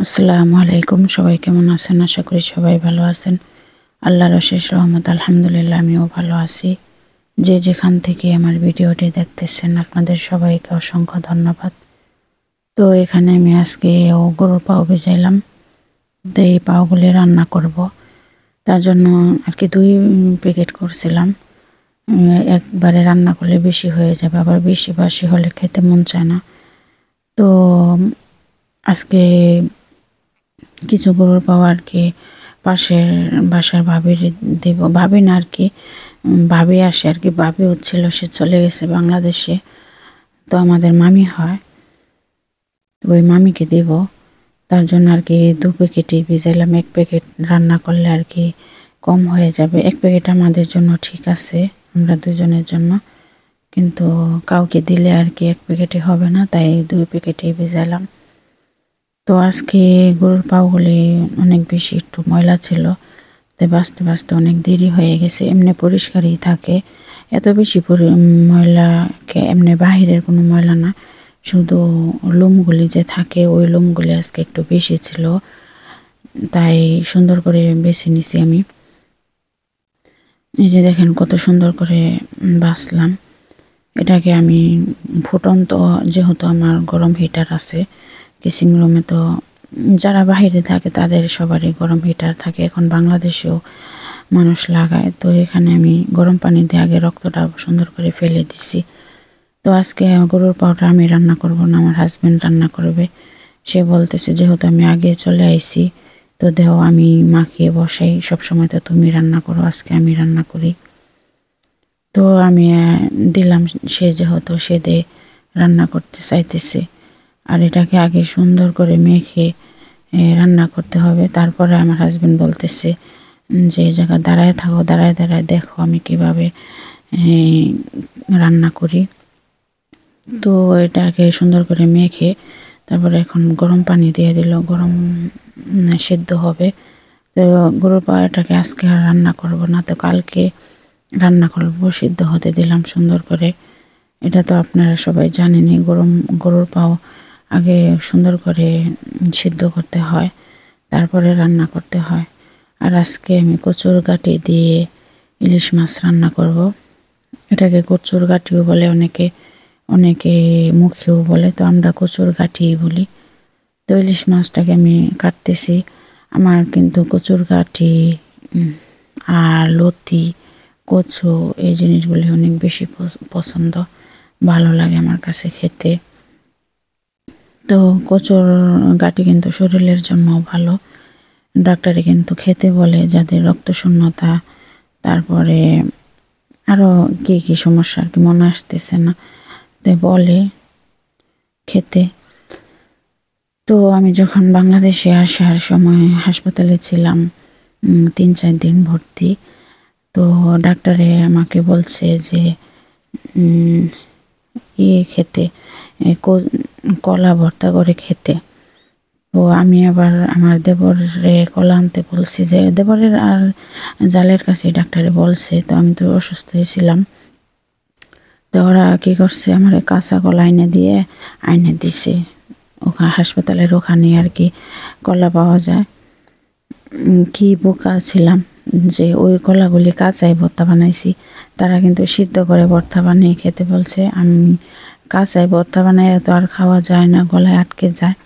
আসসালামু আলাইকুম। সবাই কেমন আছেন? আশা করি সবাই ভালো আছেন। আল্লাহর অশেষ রহমত, আলহামদুলিল্লাহ আমিও ভালো আছি। যে যেখান থেকে আমার ভিডিওটি দেখতেছেন আপনাদের সবাইকে অসংখ্য ধন্যবাদ। তো এখানে আমি আজকে গরুর পাও ভেজাইলাম। তো এই পাওগুলি রান্না করব। তার জন্য আর কি 2 প্যাকেট করছিলাম। একবারে রান্না করলে বেশি হয়ে যাবে, আবার বেশি বাসি হলে খেতে মন চায় না। তো আজকে কিছু গরুর পাও আর কি পাশের বাসার ভাবির দেব। ভাবি না আর কি, ভাবি আসে আর কি। ভাবি হচ্ছিল, সে চলে গেছে বাংলাদেশে। তো আমাদের মামি হয়, ওই মামিকে দেব। তার জন্য আর কি 2 প্যাকেটই ভিজাইলাম। 1 প্যাকেট রান্না করলে আর কি কম হয়ে যাবে। 1 প্যাকেট আমাদের জন্য ঠিক আছে, আমরা দুজনের জন্য। কিন্তু কাউকে দিলে আর কি 1 প্যাকেটে হবে না, তাই 2 প্যাকেটই ভিজাইলাম। তো আজকে গরুর পাওগুলি অনেক বেশি একটু ময়লা ছিল, তাই বাছতে বাছতে অনেক দেরি হয়ে গেছে। এমনি পরিষ্কারই থাকে, এত বেশি ময়লাকে এমনি বাহিরের কোনো ময়লা না, শুধু লোমগুলি যে থাকে ওই লোমগুলি আজকে একটু বেশি ছিল, তাই সুন্দর করে বেছে নিছি আমি। এই যে দেখেন কত সুন্দর করে বাছলাম। এটাকে আমি ফুটন্ত, যেহেতু আমার গরম হিটার আছে কিচিং রুমে, তো যারা বাহিরে থাকে তাদের সবারই গরম হিটার থাকে, এখন বাংলাদেশেও মানুষ লাগায়। তো এখানে আমি গরম পানি দিয়ে আগে রক্তটা সুন্দর করে ফেলে দিছি। তো আজকে গরুর পাউটা আমি রান্না করব না, আমার হাজব্যান্ড রান্না করবে। সে বলতেছে যেহেতু আমি আগে চলে আইছি, তো দেহ আমি মাখিয়ে বসাই, সবসময় তো তুমি রান্না করো, আজকে আমি রান্না করি। তো আমি দিলাম, সে যেহেতু সে দিয়ে রান্না করতে চাইতেছে। আর এটাকে আগে সুন্দর করে মেখে রান্না করতে হবে। তারপরে আমার হাজব্যান্ড বলতেছে যে এই জায়গায় দাঁড়ায় থাকো, দাঁড়ায় দাঁড়ায় দেখো আমি কিভাবে রান্না করি। তো এটাকে সুন্দর করে মেখে তারপরে এখন গরম পানি দিয়ে দিল, গরম সেদ্ধ হবে। তো গরুর পাওয়াটাকে আজকে আর রান্না করব না, তো কালকে রান্না করব। সিদ্ধ হতে দিলাম সুন্দর করে। এটা তো আপনারা সবাই জানেনই, গরুর পাও আগে সুন্দর করে সিদ্ধ করতে হয়, তারপরে রান্না করতে হয়। আর আজকে আমি কচুর গাঁটি দিয়ে ইলিশ মাছ রান্না করব। এটাকে কচুর গাঁটিও বলে, অনেকে মুখেও বলে, তো আমরা কচুর গাঁটিই বলি। তো ইলিশ মাছটাকে আমি কাটতেছি। আমার কিন্তু কচুর গাঁটি আর লতি, কচু এই জিনিসগুলি অনেক বেশি পছন্দ, ভালো লাগে আমার কাছে খেতে। তো কচুর গাঁটি কিন্তু শরীরের জন্য ভালো, ডাক্তারে কিন্তু খেতে বলে যাদের রক্তশূন্যতা, তারপরে আরও কী কী সমস্যা আর কি মনে আসতেছে না, তো বলে খেতে। তো আমি যখন বাংলাদেশে আসার সময় হাসপাতালে ছিলাম 3-4 দিন ভর্তি। তো ডাক্তারে আমাকে বলছে যে খেতে, কলা ভর্তা করে খেতে। তো আমি আবার আমার দেবরে কলা আনতে বলছি, যে দেবরের আর জালের কাছে ডাক্তারে বলছে। তো আমি তো অসুস্থ হয়েছিলাম, তো ওরা কী করছে, আমার কাঁচা কলা আইনে দিছে। ওখানে হাসপাতালের ওখানে আর কি কলা পাওয়া যায়। কি বোকা ছিলাম যে ওই কলাগুলি কাঁচাই ভর্তা বানাইছি। তারা কিন্তু সিদ্ধ করে ভর্তা বানিয়ে খেতে বলছে। আমি কাঁচাই ভর্তা বানাই তো আর খাওয়া যায় না, গলায় আটকে যায়।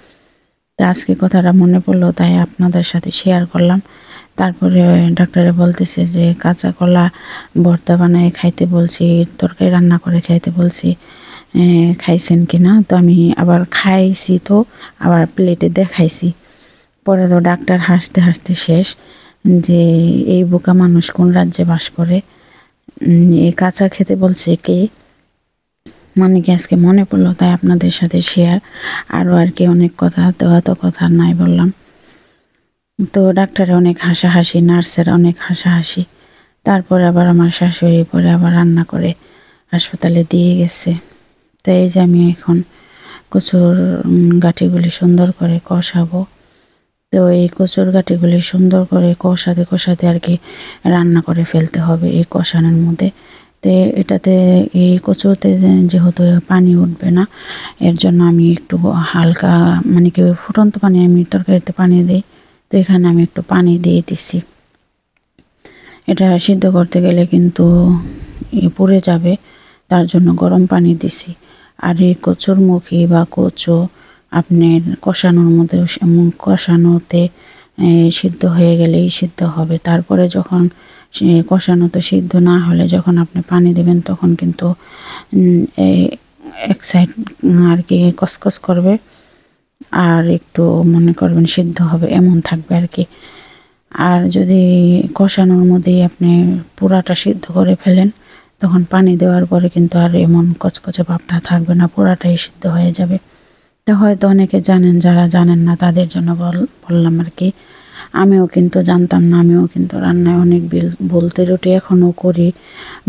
তা আজকে কথাটা মনে পড়লো, তাই আপনাদের সাথে শেয়ার করলাম। তারপরে ডাক্তারে বলতেছে যে কাঁচা কলা ভর্তা বানায় খাইতে বলছি, তরকারি রান্না করে খাইতে বলছি, খাইছেন কি না? তো আমি আবার খাইছি, তো আবার প্লেটে দেখাইছি। পরে তো ডাক্তার হাসতে হাসতে শেষ, যে এই বোকা মানুষ কোন রাজ্যে বাস করে, এই কাঁচা খেতে বলছে কে? মানে কি আজকে মনে পড়লো, তাই আপনাদের সাথে শেয়ার। আরও আর কি অনেক কথা, তো এত কথা নাই বললাম। তো ডাক্তারে অনেক হাসাহাসি, নার্সের অনেক হাসাহাসি। তারপরে আবার আমার শাশুড়ি পরে আবার রান্না করে হাসপাতালে দিয়ে গেছে। তাই এই যে আমি এখন কচুর গাঁটিগুলি সুন্দর করে কষাবো। তো এই কচুর গাঁটিগুলি সুন্দর করে কষাতে কষাতে আর কি রান্না করে ফেলতে হবে এই কষানোর মধ্যে। তে এটাতে এই কচুতে যেহেতু পানি উঠবে না, এর জন্য আমি একটু হালকা মানে কি ফুটন্ত পানি আমি তরকারিতে পানি দিই, তো এখানে আমি একটু পানি দিয়ে দিছি। এটা সিদ্ধ করতে গেলে কিন্তু পুড়ে যাবে, তার জন্য গরম পানি দিছি। আর এই কচুর মুখি বা কচু আপনার কষানোর মধ্যে কষানোতে সিদ্ধ হয়ে গেলেই সিদ্ধ হবে। তারপরে যখন সে কষানোতে সিদ্ধ না হলে যখন আপনি পানি দেবেন তখন কিন্তু এক সাইড আর কি কসকস করবে, আর একটু মনে করবেন সিদ্ধ হবে এমন থাকবে আর কি। আর যদি কষানোর মধ্যেই আপনি পুরাটা সিদ্ধ করে ফেলেন তখন পানি দেওয়ার পরে কিন্তু আর এমন কচকচে ভাবটা থাকবে না, পুরাটাই সিদ্ধ হয়ে যাবে। এটা হয়তো অনেকে জানেন, যারা জানেন না তাদের জন্য বললাম আর কি। আমিও কিন্তু জানতাম না, আমিও কিন্তু রান্নায় অনেক ভুল ত্রুটি এখনও করি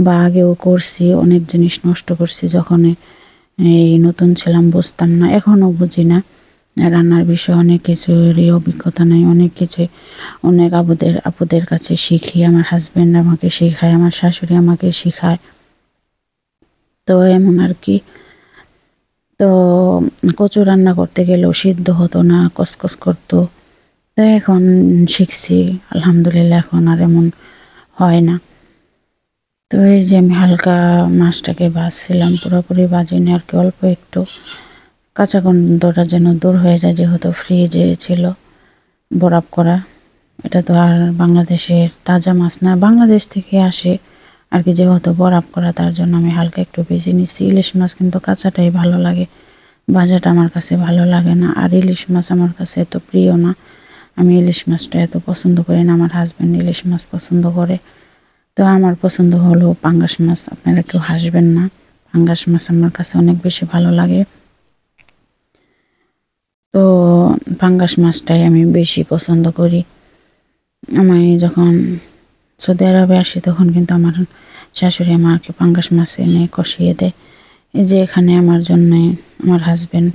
বা আগেও করছি, অনেক জিনিস নষ্ট করছি। যখন এই নতুন ছিলাম বুঝতাম না, এখনও বুঝি না রান্নার বিষয়ে, অনেক কিছুরই অভিজ্ঞতা নেই, অনেক কিছুই অনেক আপুদের কাছে শিখি। আমার হাজব্যান্ড আমাকে শেখায়, আমার শাশুড়ি আমাকে শেখায়, তো এমন আর কি। তো কচু রান্না করতে গেলেও সিদ্ধ হতো না, কসকস করতো। তো এখন শিখছি আলহামদুলিল্লাহ, এখন আর এমন হয় না। তো এই যে আমি হালকা মাছটাকে ভাজছিলাম, পুরোপুরি ভাজিনি আর কি, অল্প একটু কাঁচা গন্ধটা যেন দূর হয়ে যায়, যেহেতু ফ্রিজে ছিল বরফ করা। এটা তো আর বাংলাদেশের তাজা মাছ না, বাংলাদেশ থেকে আসে আর কি, যেহেতু বরফ করা তার জন্য আমি হালকা একটু ভেজে নিচ্ছি। ইলিশ মাছ কিন্তু কাঁচাটাই ভালো লাগে, ভাজাটা আমার কাছে ভালো লাগে না। আর ইলিশ মাছ আমার কাছে এত প্রিয় না, আমি ইলিশ মাছটা এত পছন্দ করি না, আমার হাজব্যান্ড ইলিশ মাছ পছন্দ করে। তো আমার পছন্দ হলো পাঙ্গাস মাছ, আপনারা কেউ হাসবেন না, পাঙ্গাস মাছ আমার কাছে অনেক বেশি ভালো লাগে। তো পাঙ্গাস মাছটাই আমি বেশি পছন্দ করি। আমি যখন সৌদি আরবে আসি তখন কিন্তু আমার শাশুড়ি আমাকে পাঙ্গাস মাছ এনে কষিয়ে দেয়। এই যে এখানে আমার জন্যে আমার হাজব্যান্ড